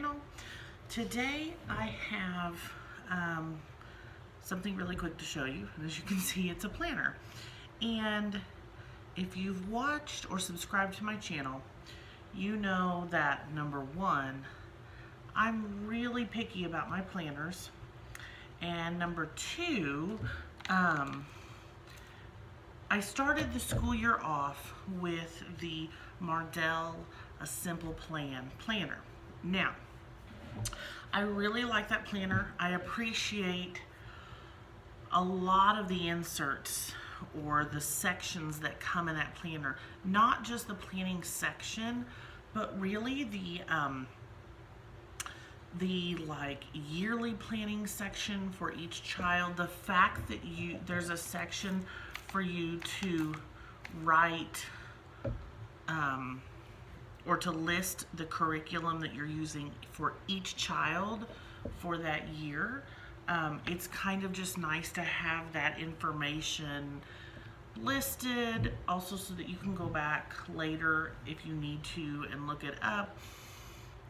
channel. Today I have something really quick to show you. As you can see, it's a planner. And if you've watched or subscribed to my channel, you know that number one, I'm really picky about my planners. And number two, I started the school year off with the Mardell A Simple Plan planner. Now, I really like that planner. I appreciate a lot of the inserts or the sections that come in that planner. Not just the planning section, but really the like yearly planning section for each child. The fact that there's a section for you to write or to list the curriculum that you're using for each child for that year. It's kind of just nice to have that information listed, also so that you can go back later if you need to and look it up.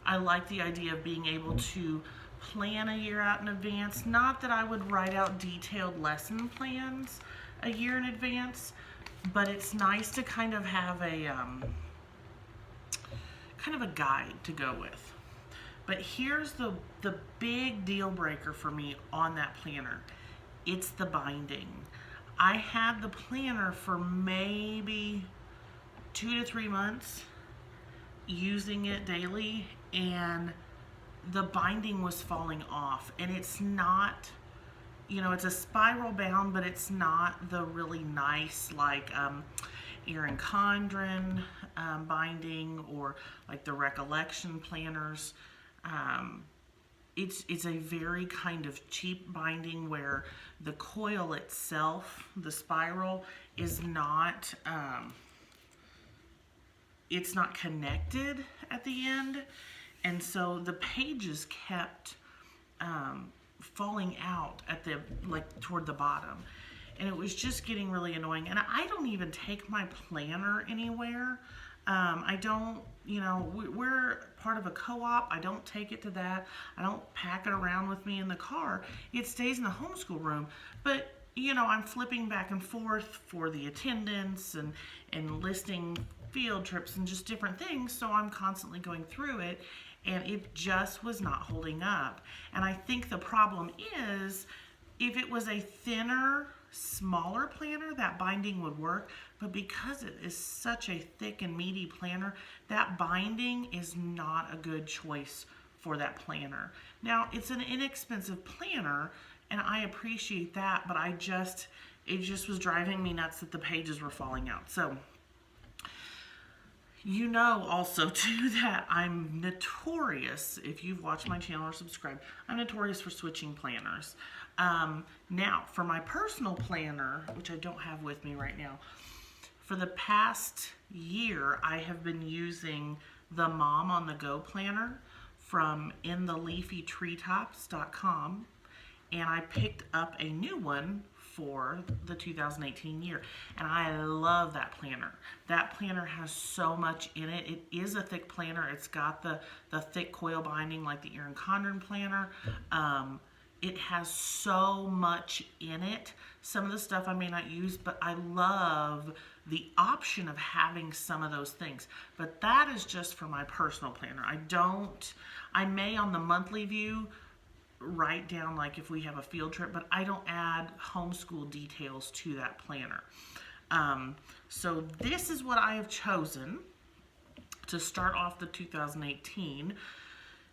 I like the idea of being able to plan a year out in advance. Not that I would write out detailed lesson plans a year in advance, but it's nice to kind of have a guide to go with. But here's the big deal breaker for me on that planner. It's the binding. I had the planner for maybe 2 to 3 months, using it daily, and the binding was falling off. And it's not, it's a spiral bound, but it's not the really nice like Erin Condren binding, or like the recollection planners. It's a very kind of cheap binding where the coil itself, the spiral, is not it's not connected at the end, and so the pages kept falling out at the toward the bottom, and it was just getting really annoying. And I don't even take my planner anywhere. I don't, we're part of a co-op. I don't take it to that. I don't pack it around with me in the car. It stays in the homeschool room. But, I'm flipping back and forth for the attendance and listing field trips and just different things. So I'm constantly going through it, and it just was not holding up. And I think the problem is, if it was a thinner, smaller planner, that binding would work. But because it is such a thick and meaty planner, that binding is not a good choice for that planner. Now, it's an inexpensive planner, and I appreciate that, but it just was driving me nuts that the pages were falling out. So, also too that I'm notorious, if you've watched my channel or subscribed, I'm notorious for switching planners. Now, for my personal planner, which I don't have with me right now, for the past year, I have been using the Mom on the Go planner from intheleafytreetops.com, and I picked up a new one for the 2018 year, and I love that planner. That planner has so much in it. It is a thick planner. It's got the thick coil binding like the Erin Condren planner. It has so much in it. Some of the stuff I may not use, but I love the option of having some of those things. But that is just for my personal planner. I may on the monthly view write down like if we have a field trip, but I don't add homeschool details to that planner. So this is what I have chosen to start off the 2018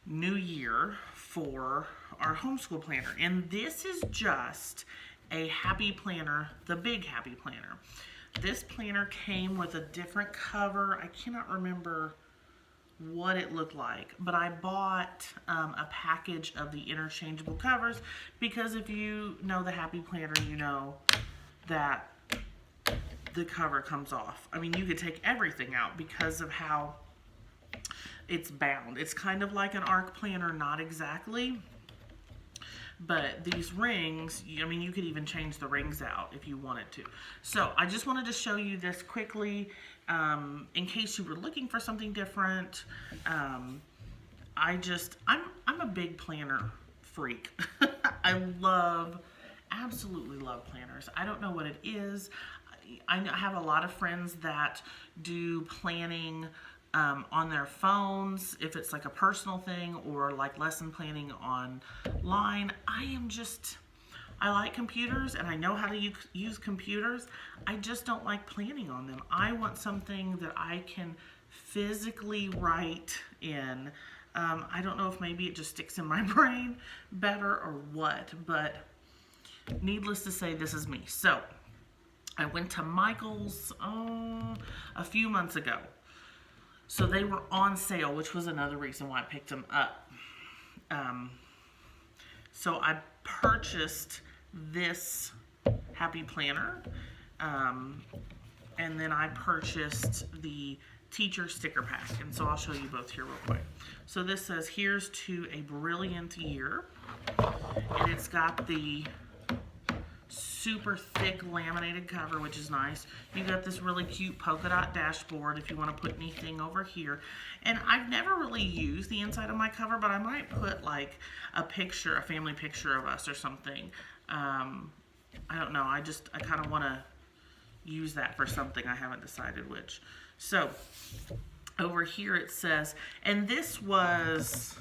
new year for our homeschool planner. And this is just a happy planner, the big happy planner. This planner came with a different cover. I cannot remember what it looked like, but I bought a package of the interchangeable covers, because if you know the happy planner, you know that the cover comes off. I mean, you could take everything out because of how it's bound. It's kind of like an ARC planner, not exactly, but these rings, I mean, you could even change the rings out if you wanted to. So I just wanted to show you this quickly in case you were looking for something different. I'm a big planner freak. I absolutely love planners. I don't know what it is. I have a lot of friends that do planning on their phones, if it's like a personal thing, or like lesson planning online. I like computers and I know how to use computers. I just don't like planning on them. I want something that I can physically write in. I don't know if maybe it just sticks in my brain better or what, but needless to say, this is me. So I went to Michael's a few months ago. So they were on sale, which was another reason why I picked them up. So I purchased this Happy Planner, and then I purchased the teacher sticker pack, and so I'll show you both here real quick. So this says, "Here's to a brilliant year," and it's got the super thick laminated cover, which is nice. You got this really cute polka dot dashboard if you want to put anything over here. And I've never really used the inside of my cover, but I might put like a family picture of us or something. I don't know. I kind of want to use that for something. I haven't decided which. So over here it says, and this was,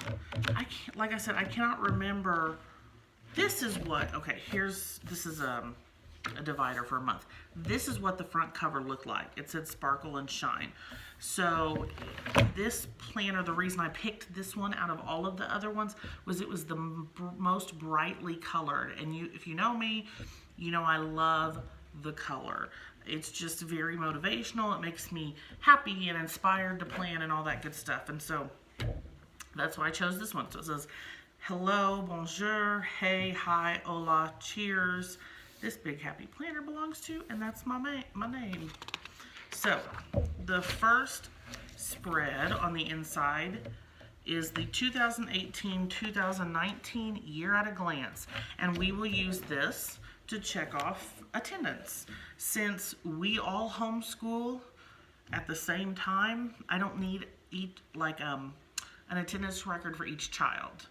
like I said, I cannot remember. This is what, okay, this is a divider for a month. This is what the front cover looked like. It said sparkle and shine. So this planner, the reason I picked this one out of all of the other ones was it was the most brightly colored. And if you know me, you know I love the color. It's just very motivational. It makes me happy and inspired to plan and all that good stuff. And so that's why I chose this one. So it says, "Hello, bonjour, hey, hi, hola, cheers. This big happy planner belongs to," and that's my name. So the first spread on the inside is the 2018-2019 year at a glance, and we will use this to check off attendance. Since we all homeschool at the same time, I don't need an attendance record for each child.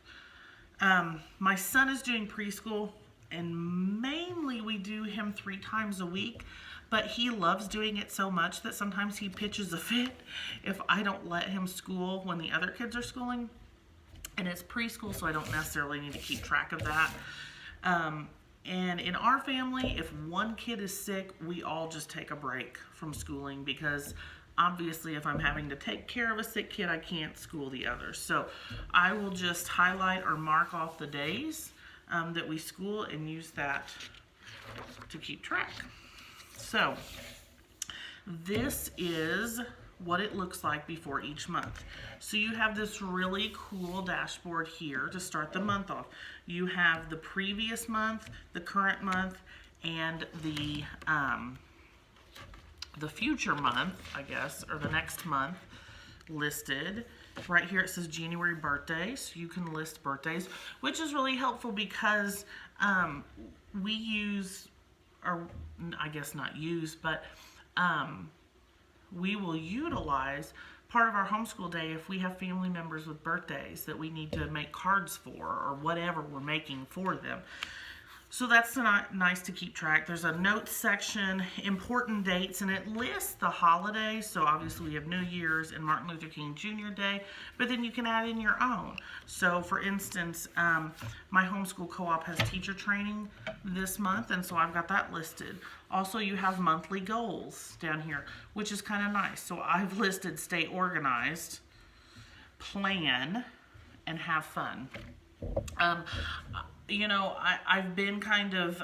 My son is doing preschool, and mainly we do him 3 times a week, but he loves doing it so much that sometimes he pitches a fit if I don't let him school when the other kids are schooling. And it's preschool, so I don't necessarily need to keep track of that. And in our family, if one kid is sick, we all just take a break from schooling, because obviously if I'm having to take care of a sick kid, I can't school the others. So I will just highlight or mark off the days that we school and use that to keep track. So this is what it looks like before each month. So you have this really cool dashboard here to start the month off. You have the previous month, the current month, and the future month, I guess, or the next month listed. Right here it says January birthdays, so you can list birthdays, which is really helpful because we use, or I guess not use, but we will utilize part of our homeschool day if we have family members with birthdays that we need to make cards for, or whatever we're making for them. So that's nice to keep track. There's a notes section, important dates, and it lists the holidays. So obviously we have New Year's and Martin Luther King Jr. Day, but then you can add in your own. So for instance, my homeschool co-op has teacher training this month, and so I've got that listed. Also, you have monthly goals down here, which is kind of nice. So I've listed stay organized, plan, and have fun. You know, I've been kind of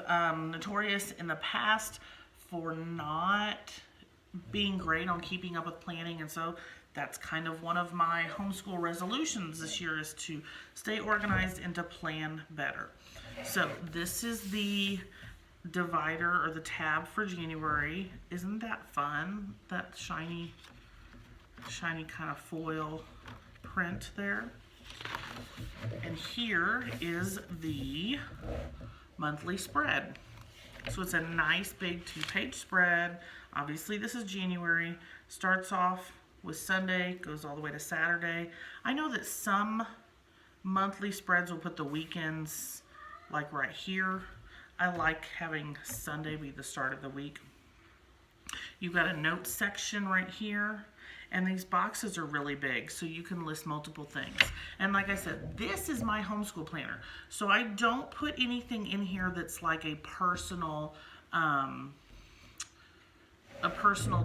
notorious in the past for not being great on keeping up with planning, and so that's kind of one of my homeschool resolutions this year, is to stay organized and to plan better. So this is the divider or the tab for January. Isn't that fun? That shiny kind of foil print there. And here is the monthly spread. So it's a nice big 2-page spread. Obviously this is January. Starts off with Sunday, goes all the way to Saturday. I know that some monthly spreads will put the weekends like right here. I like having Sunday be the start of the week. You've got a notes section right here, and these boxes are really big, so you can list multiple things. And like I said, this is my homeschool planner, so I don't put anything in here that's like a personal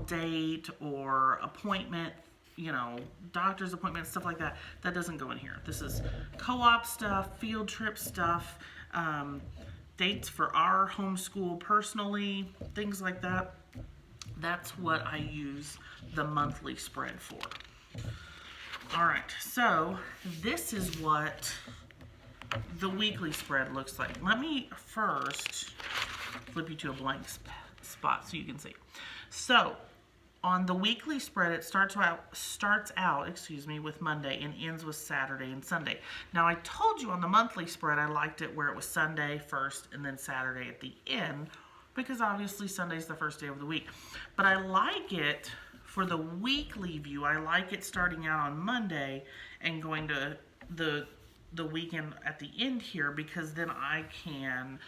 date or appointment, you know, doctor's appointment, stuff like that. That doesn't go in here. This is co-op stuff, field trip stuff, dates for our homeschool personally, things like that. That's what I use the monthly spread for. All right, so this is what the weekly spread looks like. Let me first flip you to a blank spot so you can see. So on the weekly spread, it starts out with Monday and ends with Saturday and Sunday. Now I told you on the monthly spread I liked it where it was Sunday first and then Saturday at the end, because obviously Sunday's the first day of the week. But I like it for the weekly view. I like it starting out on Monday and going to the weekend at the end here, because then I can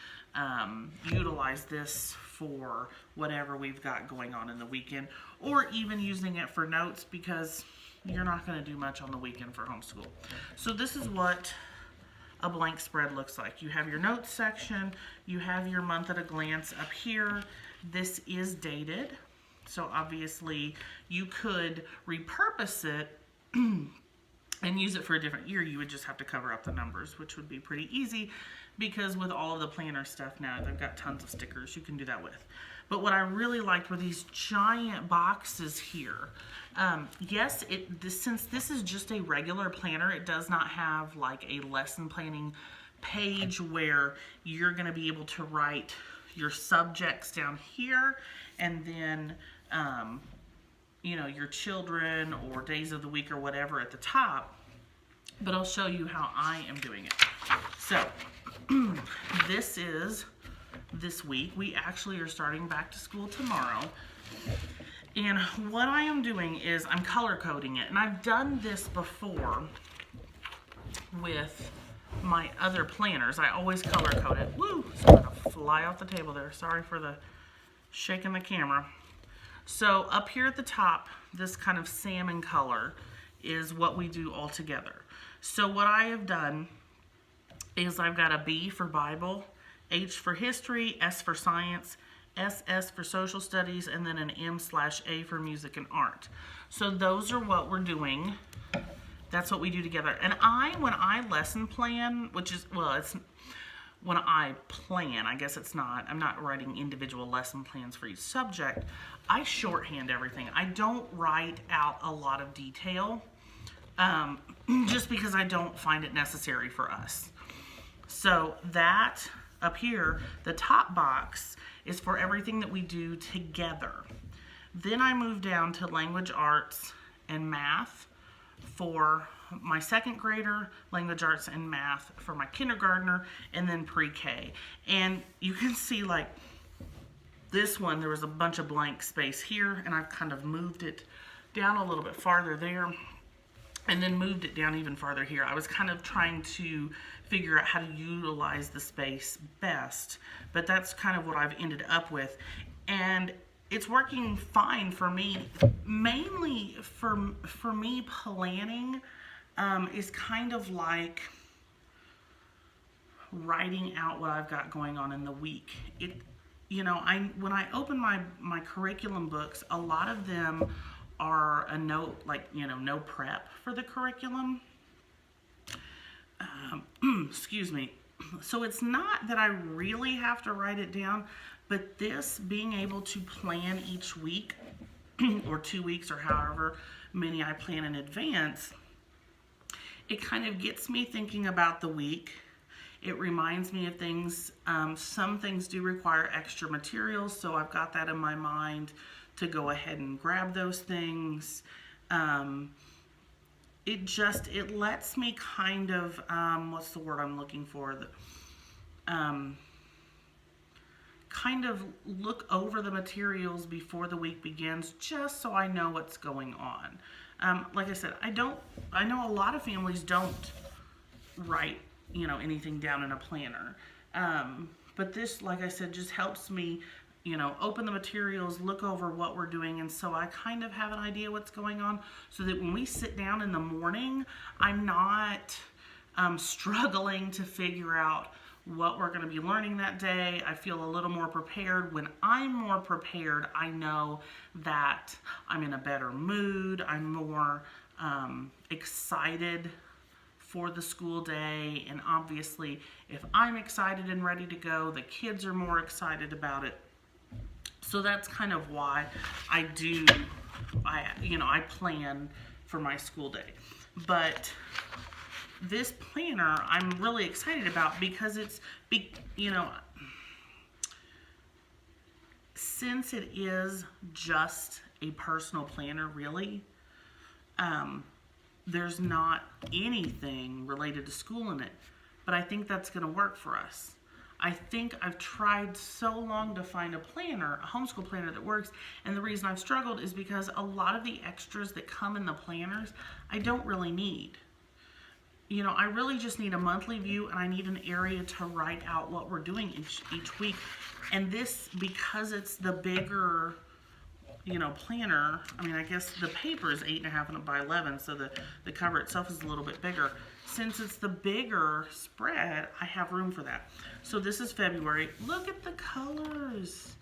utilize this for whatever we've got going on in the weekend, or even using it for notes, because you're not going to do much on the weekend for homeschool. So this is what a blank spread looks like. You have your notes section, you have your month at a glance up here. This is dated, so obviously you could repurpose it and use it for a different year. You would just have to cover up the numbers, which would be pretty easy, because with all of the planner stuff now, they've got tons of stickers you can do that with. But what I really liked were these giant boxes here. Yes, since this is just a regular planner, it does not have like a lesson planning page where you're going to be able to write your subjects down here, and then you know, your children or days of the week or whatever at the top. But I'll show you how I am doing it. So this is this week. We actually are starting back to school tomorrow. And what I am doing is I'm color coding it. And I've done this before with my other planners. I always color code it. Woo! It's going to fly off the table there. Sorry for the shaking the camera. So up here at the top, this kind of salmon color is what we do all together. So what I have done is I've got a B for Bible, H for history, S for science, SS for social studies, and then an M/A for music and art. So those are what we're doing. That's what we do together. And when I lesson plan, which is, well, it's when I plan, I guess it's not, I'm not writing individual lesson plans for each subject. I shorthand everything. I don't write out a lot of detail, just because I don't find it necessary for us. So that up here, the top box is for everything that we do together. Then I move down to language arts and math for my second grader, language arts and math for my kindergartner, and then pre-K. And you can see, like, this one, there was a bunch of blank space here, and I've kind of moved it down a little bit farther there, and then moved it down even farther here. I was kind of trying to figure out how to utilize the space best, but that's kind of what I've ended up with. And it's working fine for me. Mainly for me, planning is kind of like writing out what I've got going on in the week. You know, when I open my curriculum books, a lot of them are a note, like, you know, no prep for the curriculum. Excuse me. So it's not that I really have to write it down, but this being able to plan each week or 2 weeks or however many I plan in advance, it kind of gets me thinking about the week. It reminds me of things. Some things do require extra materials, so I've got that in my mind to go ahead and grab those things. It lets me kind of, what's the word I'm looking for? kind of look over the materials before the week begins, just so I know what's going on. Like I said, I know a lot of families don't write, anything down in a planner. But this, like I said, just helps me, open the materials, look over what we're doing, and so I kind of have an idea what's going on, so that when we sit down in the morning, I'm not struggling to figure out what we're going to be learning that day. I feel a little more prepared. When I'm more prepared, I know that I'm in a better mood. I'm more excited for the school day. And obviously, if I'm excited and ready to go, the kids are more excited about it. So that's kind of why I plan for my school day. But this planner I'm really excited about because since it is just a personal planner, really, there's not anything related to school in it. But I think that's going to work for us. I think I've tried so long to find a homeschool planner that works, and the reason I've struggled is because a lot of the extras that come in the planners, I don't really need. I really just need a monthly view, and I need an area to write out what we're doing each week. And this, because it's the bigger, planner, I guess the paper is 8.5 by 11, so the cover itself is a little bit bigger. Since it's the bigger spread, I have room for that. So this is February. Look at the colors.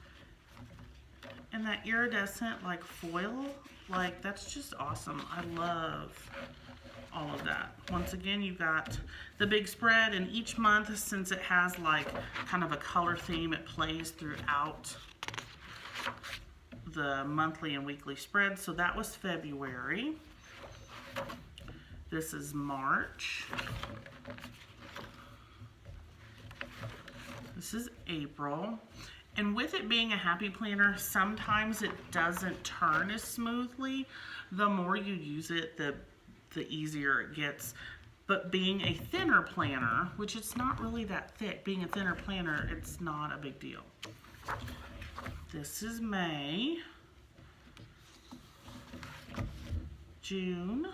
And that iridescent, foil, that's just awesome. I love all of that. Once again, you've got the big spread, and each month, since it has kind of a color theme, it plays throughout the monthly and weekly spread. So that was February. This is March. This is April. And with it being a happy planner, sometimes it doesn't turn as smoothly. The more you use it, the easier it gets. But being a thinner planner, which it's not really that thick, being a thinner planner, it's not a big deal. This is May, June.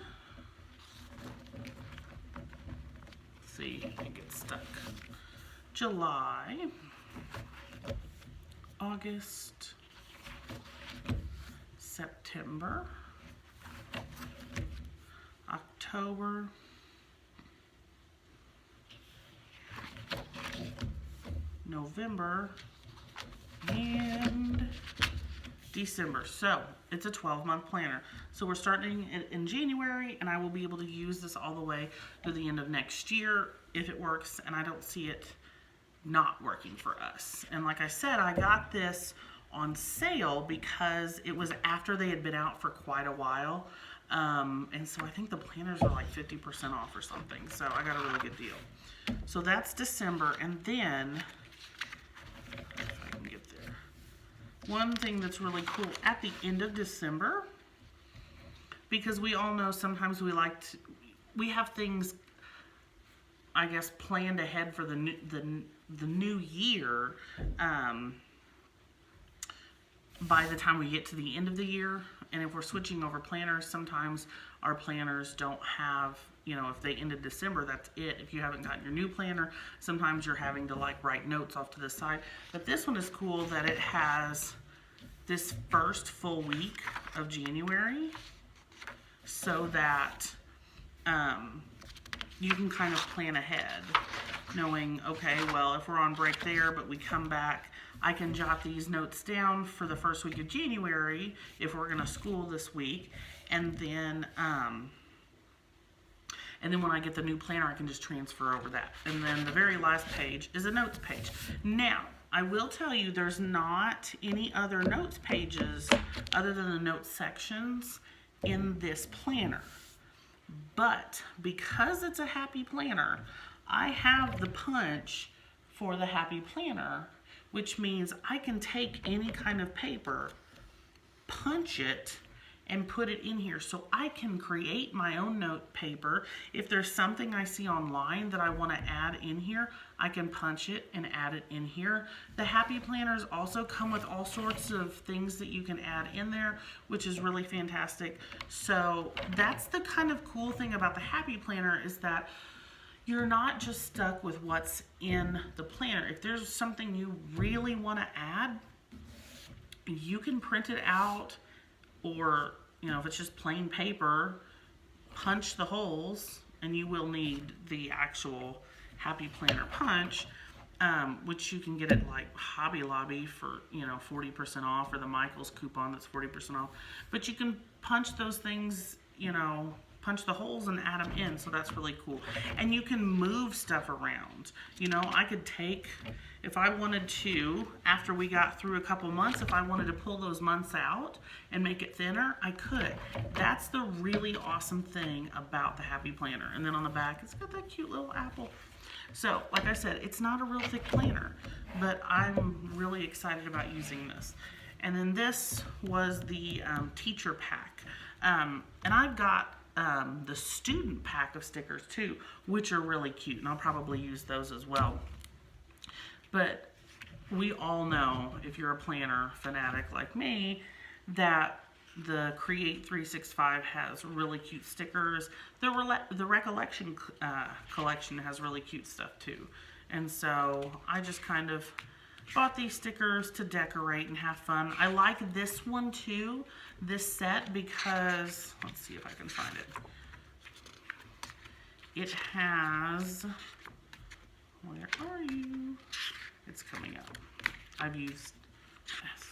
Let's see, it gets stuck. July, August, September, October, November, and December. So it's a 12-month planner. So we're starting in January, and I will be able to use this all the way to the end of next year if it works, and I don't see it not working for us. And like I said, I got this on sale because it was after they had been out for quite a while. And so I think the planners are 50% off or something. So I got a really good deal. So that's December. And then, if I can get there, one thing that's really cool at the end of December, because we all know sometimes we have things, I guess, planned ahead for the new year by the time we get to the end of the year. And if we're switching over planners, sometimes our planners don't have, if they ended December, that's it. If you haven't gotten your new planner, sometimes you're having to write notes off to the side. But this one is cool that it has this first full week of January, so that you can kind of plan ahead, knowing, okay, well, if we're on break there, but we come back, I can jot these notes down for the first week of January if we're going to school this week, and then when I get the new planner, I can just transfer over that. And then the very last page is a notes page. Now, I will tell you, there's not any other notes pages other than the notes sections in this planner. But because it's a happy planner, I have the punch for the happy planner, which means I can take any kind of paper, punch it, and put it in here so I can create my own note paper. If there's something I see online that I want to add in here, I can punch it and add it in here. The Happy Planners also come with all sorts of things that you can add in there, which is really fantastic. So that's the kind of cool thing about the Happy Planner, is that you're not just stuck with what's in the planner. If there's something you really want to add, you can print it out, or if it's just plain paper, punch the holes, and you will need the actual Happy Planner punch, which you can get at like Hobby Lobby for 40% off, or the Michaels coupon that's 40% off. But you can punch those things, punch the holes and add them in, so that's really cool. And you can move stuff around. I could take, if I wanted to, after we got through a couple months, if I wanted to pull those months out and make it thinner, I could. That's the really awesome thing about the Happy Planner. And then on the back, it's got that cute little apple. So, like I said, it's not a real thick planner, but I'm really excited about using this. And then this was the teacher pack. And I've got the student pack of stickers too, which are really cute, and I'll probably use those as well. But we all know, if you're a planner fanatic like me, that the Create 365 has really cute stickers. The Recollection collection has really cute stuff too. And so I just kind of bought these stickers to decorate and have fun. I like this one too, this set, because, let's see if I can find it. It has, where are you? It's coming up. I've used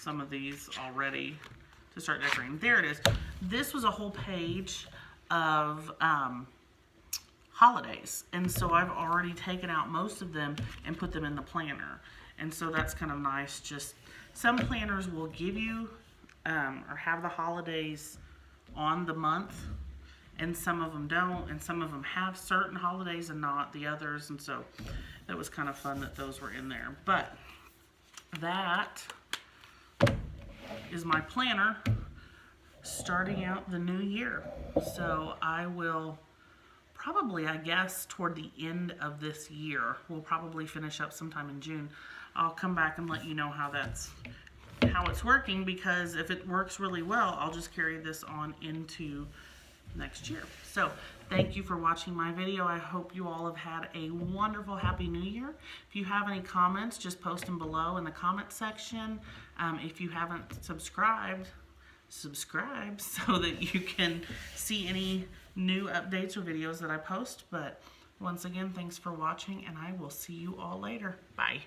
some of these already to start decorating. There it is. This was a whole page of holidays, and so I've already taken out most of them and put them in the planner. And so that's kind of nice. Just some planners will give you or have the holidays on the month, and some of them don't, and some of them have certain holidays and not the others. And so that was kind of fun that those were in there. But that is my planner starting out the new year. So I will probably, I guess, toward the end of this year, we'll probably finish up sometime in June. I'll come back and let you know how it's working, because if it works really well, I'll just carry this on into next year. So thank you for watching my video. I hope you all have had a wonderful Happy New Year. If you have any comments, just post them below in the comment section. If you haven't subscribed, subscribe so that you can see any new updates or videos that I post. But once again, thanks for watching, and I will see you all later. Bye.